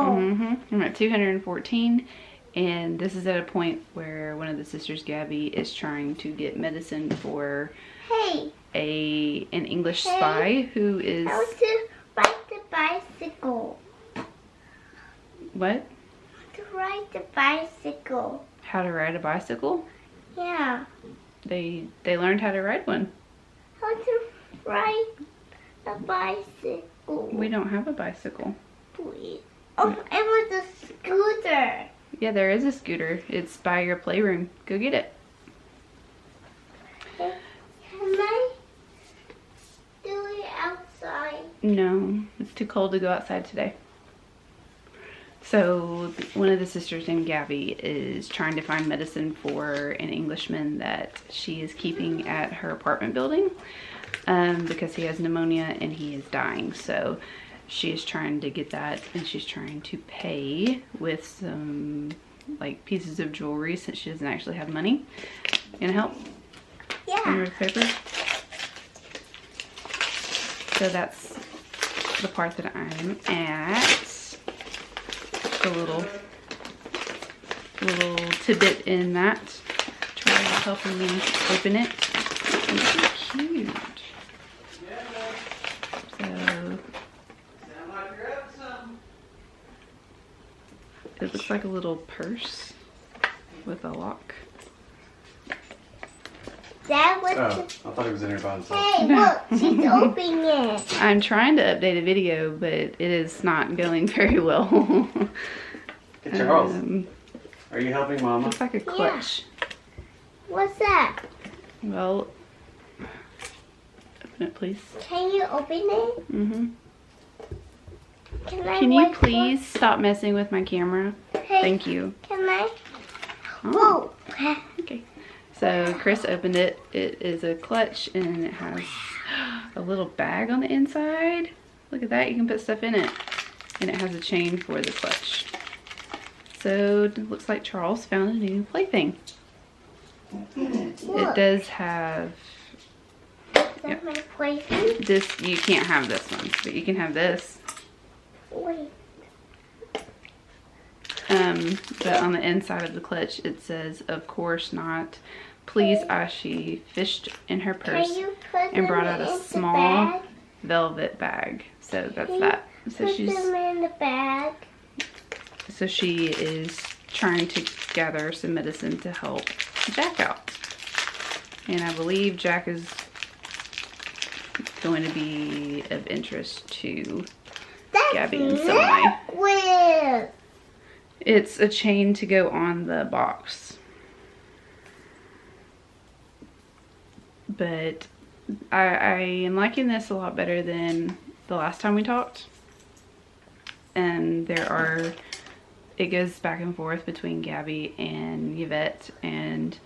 I'm at 214, and this is at a point where one of the sisters, Gabby, is trying to get medicine for Hey, an English spy who is... I want to ride the bicycle. What? To ride the bicycle. How to ride a bicycle? Yeah. They learned how to ride one. How to ride a bicycle. We don't have a bicycle. Please. Oh, it was a scooter. Yeah, there is a scooter. It's by your playroom. Go get it. Can I do it outside? No, it's too cold to go outside today. So one of the sisters named Gabby is trying to find medicine for an Englishman that she is keeping at her apartment building because he has pneumonia and he is dying. So she is trying to get that, and she's trying to pay with some like pieces of jewelry since she doesn't actually have money. Gonna help? Yeah. Under the paper. So that's the part that I'm at. A little tidbit in that. Charlie is helping me open it. It's so cute. So it looks like a little purse with a lock. That was. Oh, I thought it was in her by itself. Hey, look, she's opening it. I'm trying to update a video, but it is not going very well. Get Charles. Are you helping Mama? Looks like a clutch. What's that? Well, open it, please. Can you open it? Mm-hmm. Can You wait for- please stop messing with my camera? Hey, Thank you. Can I? Oh, Whoa. okay. So Chris opened it. It is a clutch and it has a little bag on the inside. Look at that, you can put stuff in it. And it has a chain for the clutch. So it looks like Charles found a new plaything. It does have That's my plaything. this. You can't have this one, but you can have this. Wait. But on the inside of the clutch it says, "Of course not. Please," as she fished in her purse Can you put and brought out them a in the small bag? velvet bag. So that's Can that. you So put them in the bag? so she is trying to gather some medicine to help Jack out. And I believe Jack is going to be of interest to That's Gabby in some way. liquid. It's a chain to go on the box. But I am liking this a lot better than the last time we talked. And it goes back and forth between Gabby and Yvette, and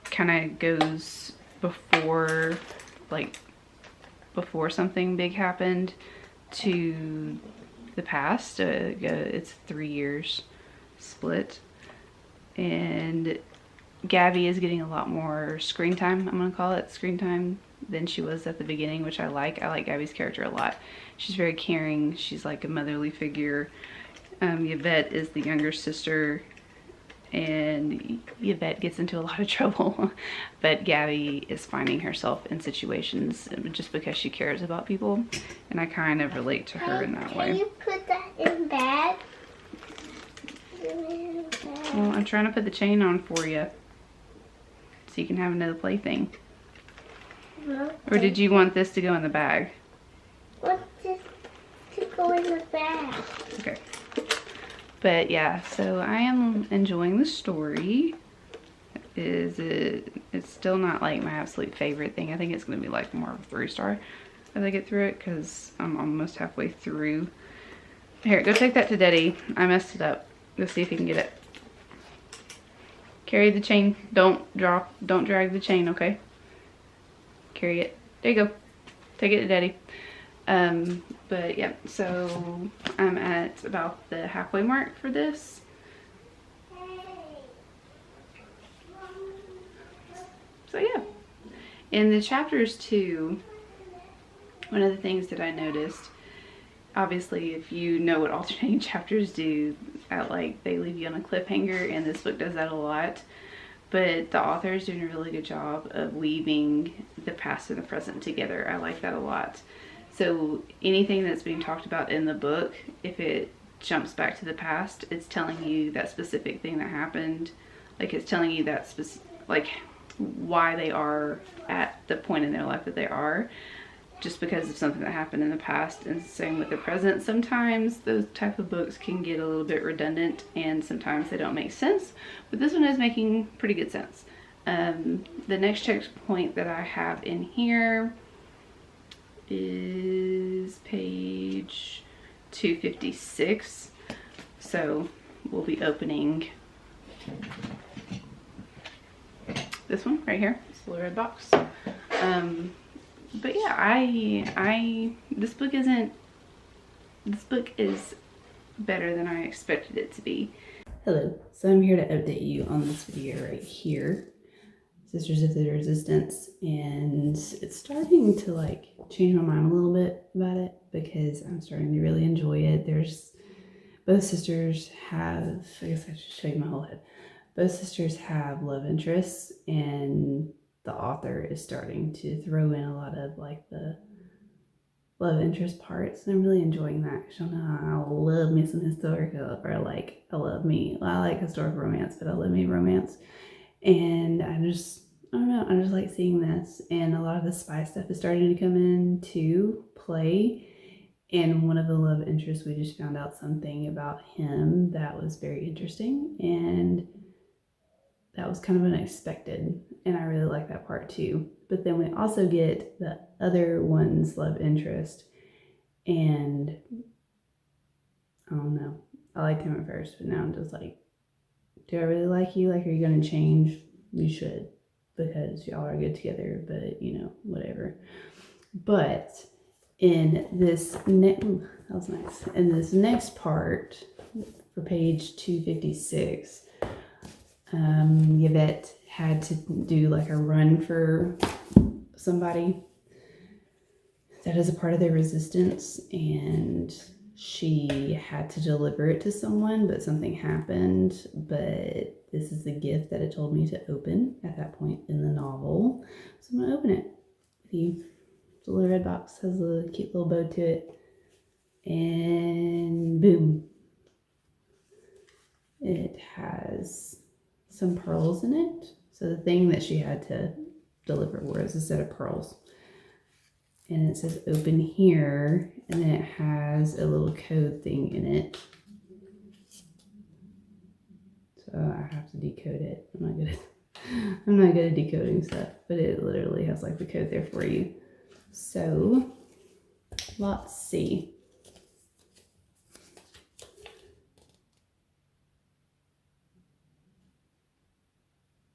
kind of goes before something big happened to the past. It's 3 years split, and Gabby is getting a lot more screen time, I'm gonna call it screen time, than she was at the beginning, which I like. I like Gabby's character a lot. She's very caring. She's like a motherly figure. Yvette is the younger sister, and Yvette gets into a lot of trouble, but Gabby is finding herself in situations just because she cares about people, and I kind of relate to her in that Can way. you put that in bag? Well, I'm trying to put the chain on for you so you can have another plaything. Or did you want this to go in the bag? Want this to go in the bag? Okay. But yeah, so I am enjoying the story. It's still not like my absolute favorite thing. I think it's going to be like more of a 3-star as I get through it, because I'm almost halfway through. Here, go take that to Daddy. I messed it up. Go see if he can get it. Carry the chain. Don't drag the chain, okay? Carry it. There you go. Take it to Daddy. But yeah, so I'm at about the halfway mark for this. So yeah. In the chapters too, one of the things that I noticed, obviously if you know what alternating chapters do, they leave you on a cliffhanger, and this book does that a lot. But the author is doing a really good job of weaving the past and the present together. I like that a lot. So anything that's being talked about in the book, if it jumps back to the past, it's telling you that specific thing that happened. Like, it's telling you that why they are at the point in their life that they are, just because of something that happened in the past. And same with the present. Sometimes those type of books can get a little bit redundant, and sometimes they don't make sense, but this one is making pretty good sense. The next checkpoint that I have in here is page 256. So we'll be opening this one right here, this little red box. But yeah, this book is better than I expected it to be. Hello, so I'm here to update you on this video right here, Sisters of the Resistance, and it's starting to like change my mind a little bit about it because I'm starting to really enjoy it. Both sisters have, I guess I should show you my whole head. Both sisters have love interests, and the author is starting to throw in a lot of like the love interest parts, and I'm really enjoying that. I don't know, I love me some historical, or like I like historical romance, but I love me romance. And I don't know, I just like seeing this, and a lot of the spy stuff is starting to come into play. And one of the love interests, we just found out something about him that was very interesting, and that was kind of unexpected, and I really like that part too. But then we also get the other one's love interest, and I don't know, I liked him at first, but now I'm just like, do I really like you? Like, are you going to change? You should, because y'all are good together, but you know, whatever. But in this that was nice. In this next part, for page 256, Yvette had to do like a run for somebody that is a part of their resistance, and she had to deliver it to someone, but something happened. But this is the gift that it told me to open at that point in the novel, so I'm gonna open it with you. The little red box has a cute little bow to it, and boom, it has some pearls in it. So the thing that she had to deliver was a set of pearls, and it says open here, and then it has a little code thing in it, so I have to decode it. I'm not good at decoding stuff, but it literally has like the code there for you. So let's see.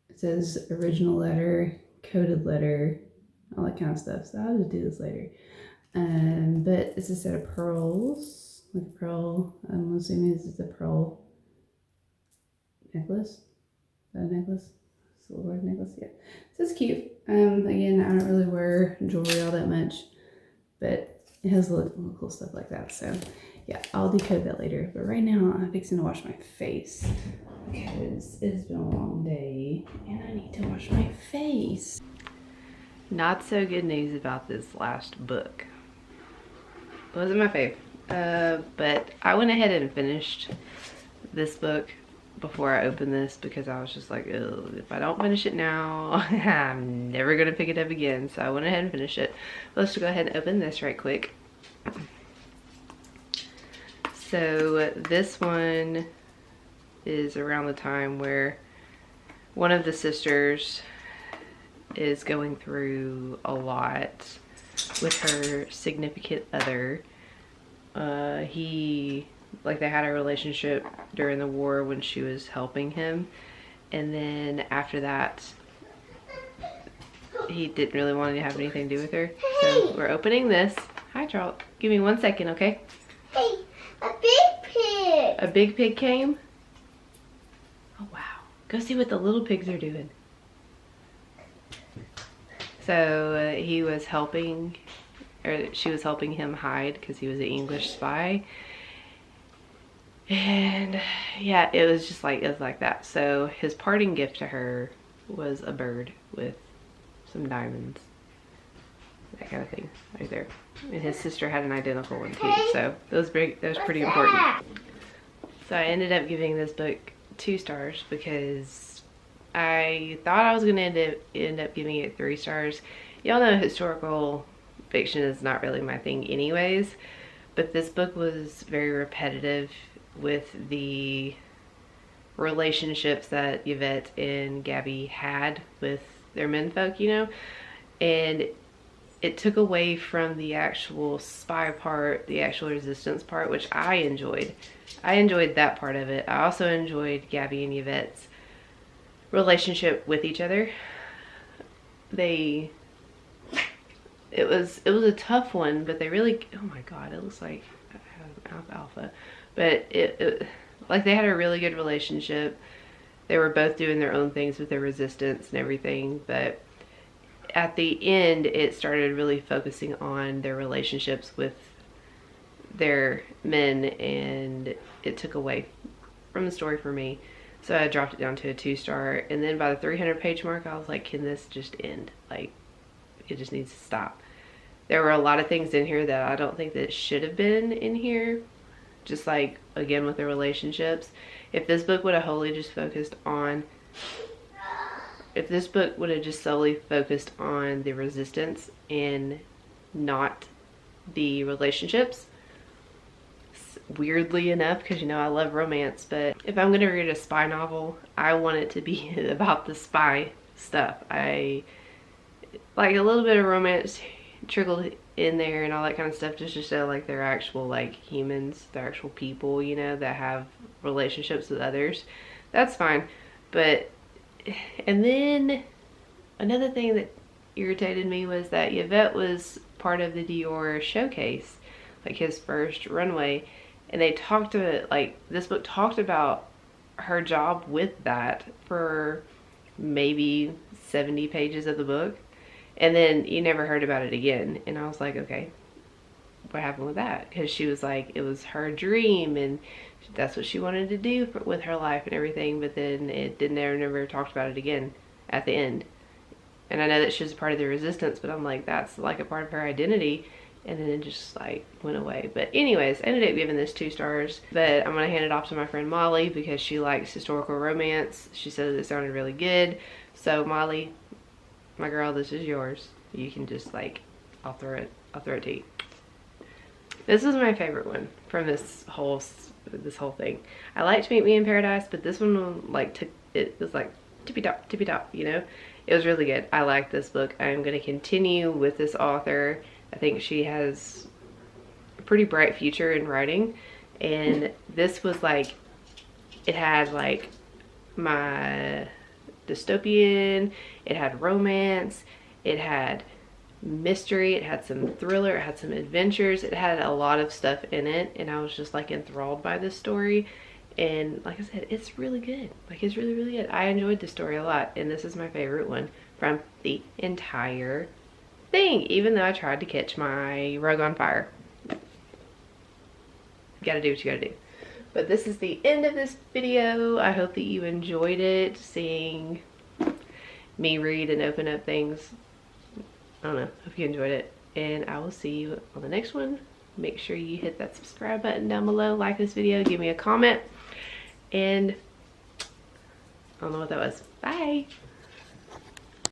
It says original letter, coded letter, all that kind of stuff. So I'll just do this later. But it's a set of pearls, like a pearl. I'm assuming this is a pearl necklace. Is that a necklace? Silver necklace, yeah. So it's cute. Again, I don't really wear jewelry all that much, but it has a little cool stuff like that. So yeah, I'll decode that later. But right now, I'm fixing to wash my face because it has been a long day and I need to wash my face. Not so good news about this last book. It wasn't my fave, but I went ahead and finished this book before I opened this because I was just like, if I don't finish it now, I'm never gonna pick it up again. So I went ahead and finished it. Let's go ahead and open this right quick. So this one is around the time where one of the sisters is going through a lot with her significant other. They had a relationship during the war when she was helping him, and then after that he didn't really want to have anything to do with her. So we're opening this. Hi Charles, give me 1 second, okay? Hey, a big pig. A big pig came? Oh wow, go see what the little pigs are doing. So he was helping, or she was helping him hide because he was an English spy. And yeah, it was like that. So his parting gift to her was a bird with some diamonds, that kind of thing right there. And his sister had an identical one too, so that was pretty important. So I ended up giving this book 2 stars because I thought I was gonna end up giving it 3 stars. Y'all know historical fiction is not really my thing anyways, but this book was very repetitive with the relationships that Yvette and Gabby had with their menfolk, you know, and it took away from the actual spy part, the actual resistance part, which I enjoyed. I enjoyed that part of it. I also enjoyed Gabby and Yvette's relationship with each other. It was a tough one, but they really, oh my god, it looks like I have alfalfa. But like they had a really good relationship. They were both doing their own things with their resistance and everything, but at the end it started really focusing on their relationships with their men, and it took away from the story for me. So I dropped it down to a 2-star, and then by the 300-page mark I was like, can this just end? Like, it just needs to stop. There were a lot of things in here that I don't think that should have been in here, just like again with the relationships. If this book would have wholly just focused on, if this book would have just solely focused on the resistance and not the relationships, weirdly enough, because you know I love romance, but if I'm gonna read a spy novel, I want it to be about the spy stuff. I like a little bit of romance trickled in there and all that kind of stuff, just to show like they're actual like humans, they're actual people, you know, that have relationships with others. That's fine. But and then another thing that irritated me was that Yvette was part of the Dior showcase, like his first runway, and they talked to it, like this book talked about her job with that for maybe 70 pages of the book, and then you never heard about it again. And I was like, okay, what happened with that? Because she was like, it was her dream and that's what she wanted to do with her life and everything, but then it never talked about it again at the end. And I know that she was part of the resistance, but I'm like, that's like a part of her identity, and then it just like went away. But anyways, I ended up giving this 2 stars, but I'm gonna hand it off to my friend Molly because she likes historical romance. She said it sounded really good. So Molly, my girl, this is yours. You can just like, I'll throw it to you. This is my favorite one from this whole thing. I liked Meet Me in Paradise, but this one like it was like tippy top, you know. It was really good. I like this book. I'm going to continue with this author. I think she has a pretty bright future in writing, and this was like, it had like my dystopian, it had romance, it had mystery, it had some thriller, it had some adventures, it had a lot of stuff in it, and I was just like enthralled by this story. And like I said, it's really good. Like, it's really, really good. I enjoyed the story a lot, and this is my favorite one from the entire thing, even though I tried to catch my rug on fire. You gotta do what you gotta do. But this is the end of this video. I hope that you enjoyed it, seeing me read and open up things. I don't know, hope you enjoyed it, and I will see you on the next one. Make sure you hit that subscribe button down below, like this video, give me a comment, and I don't know what that was. Bye.